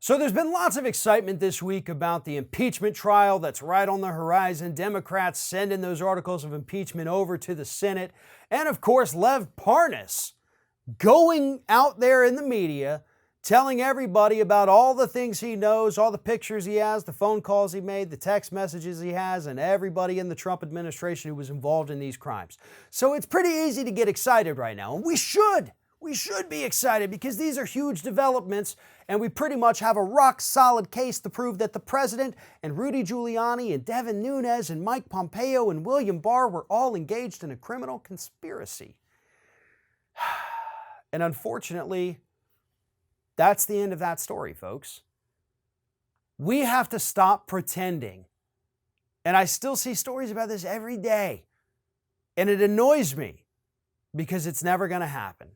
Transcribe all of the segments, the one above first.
So there's been lots of excitement this week about the impeachment trial that's right on the horizon. Democrats sending those articles of impeachment over to the Senate. And of course, Lev Parnas going out there in the media, telling everybody about all the things he knows, all the pictures he has, the phone calls he made, the text messages he has, and everybody in the Trump administration who was involved in these crimes. So it's pretty easy to get excited right now, and we should. We should be excited because these are huge developments, and we pretty much have a rock-solid case to prove that the president and Rudy Giuliani and Devin Nunes and Mike Pompeo and William Barr were all engaged in a criminal conspiracy. And unfortunately, that's the end of that story, folks. We have to stop pretending. And I still see stories about this every day. And it annoys me because it's never going to happen.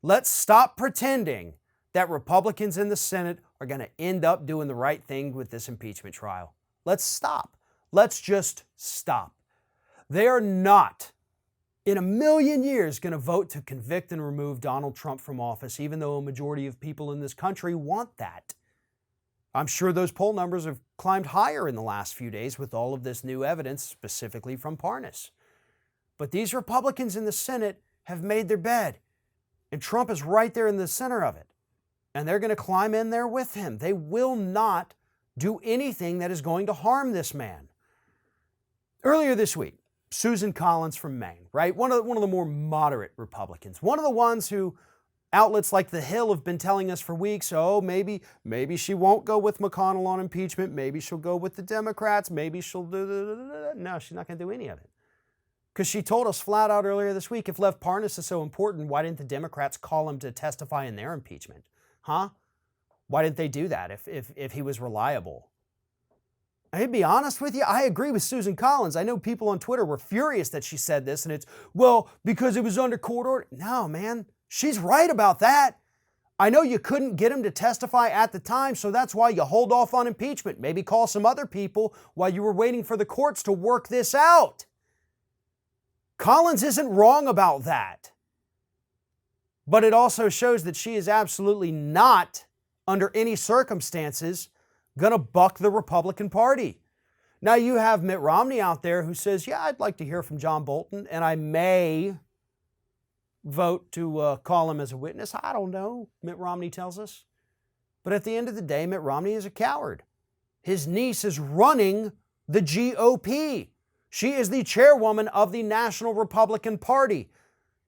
Let's stop pretending that Republicans in the Senate are going to end up doing the right thing with this impeachment trial. Let's stop. Let's just stop. They are not, in a million years, going to vote to convict and remove Donald Trump from office, even though a majority of people in this country want that. I'm sure those poll numbers have climbed higher in the last few days with all of this new evidence, specifically from Parnas. But these Republicans in the Senate have made their bed. And Trump is right there in the center of it. And they're going to climb in there with him. They will not do anything that is going to harm this man. Earlier this week, Susan Collins from Maine, right? One of the more moderate Republicans. One of the ones who outlets like The Hill have been telling us for weeks, oh, maybe she won't go with McConnell on impeachment. Maybe she'll go with the Democrats. Maybe she'll do... No, she's not going to do any of it. Because she told us flat out earlier this week, if Lev Parnas is so important, why didn't the Democrats call him to testify in their impeachment? Huh? Why didn't they do that if he was reliable? And to be honest with you, I agree with Susan Collins. I know people on Twitter were furious that she said this, and it's, well, because it was under court order. No, man, she's right about that. I know you couldn't get him to testify at the time, so that's why you hold off on impeachment. Maybe call some other people while you were waiting for the courts to work this out. Collins isn't wrong about that. But it also shows that she is absolutely not, under any circumstances, going to buck the Republican Party. Now you have Mitt Romney out there who says, yeah, I'd like to hear from John Bolton, and I may vote to call him as a witness. I don't know, Mitt Romney tells us. But at the end of the day, Mitt Romney is a coward. His niece is running the GOP. She is the chairwoman of the National Republican Party.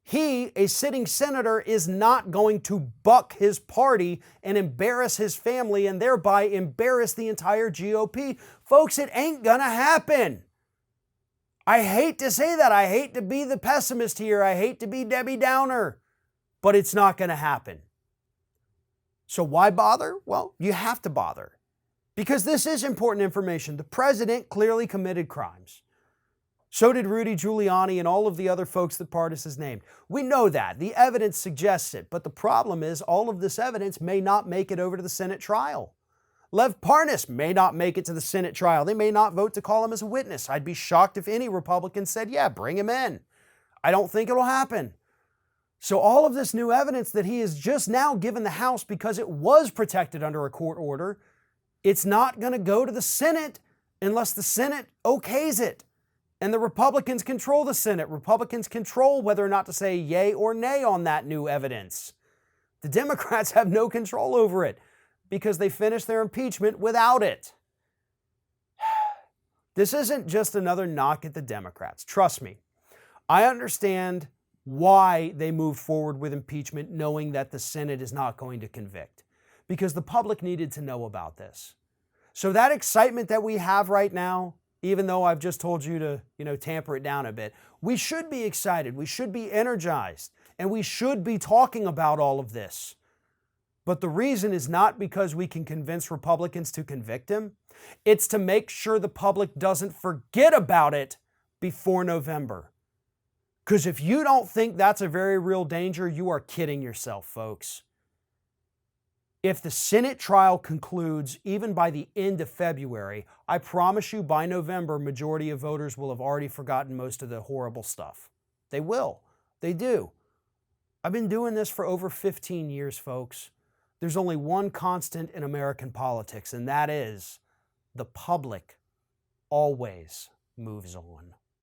He, a sitting senator, is not going to buck his party and embarrass his family and thereby embarrass the entire GOP. Folks, it ain't gonna happen. I hate to say that. I hate to be the pessimist here. I hate to be Debbie Downer, but it's not gonna happen. So why bother? Well, you have to bother because this is important information. The president clearly committed crimes. So did Rudy Giuliani and all of the other folks that Parnas has named. We know that. The evidence suggests it. But the problem is all of this evidence may not make it over to the Senate trial. Lev Parnas may not make it to the Senate trial. They may not vote to call him as a witness. I'd be shocked if any Republican said, yeah, bring him in. I don't think it'll happen. So all of this new evidence that he is just now given the House because it was protected under a court order, it's not going to go to the Senate unless the Senate okays it. And the Republicans control the Senate. Republicans control whether or not to say yay or nay on that new evidence. The Democrats have no control over it because they finished their impeachment without it. This isn't just another knock at the Democrats. Trust me, I understand why they moved forward with impeachment knowing that the Senate is not going to convict, because the public needed to know about this. So that excitement that we have right now, even though I've just told you to, tamper it down a bit, we should be excited, we should be energized, and we should be talking about all of this. But the reason is not because we can convince Republicans to convict him. It's to make sure the public doesn't forget about it before November. Because if you don't think that's a very real danger, you are kidding yourself, folks. If the Senate trial concludes even by the end of February, I promise you by November, majority of voters will have already forgotten most of the horrible stuff. They will. They do. I've been doing this for over 15 years, folks. There's only one constant in American politics, and that is the public always moves on.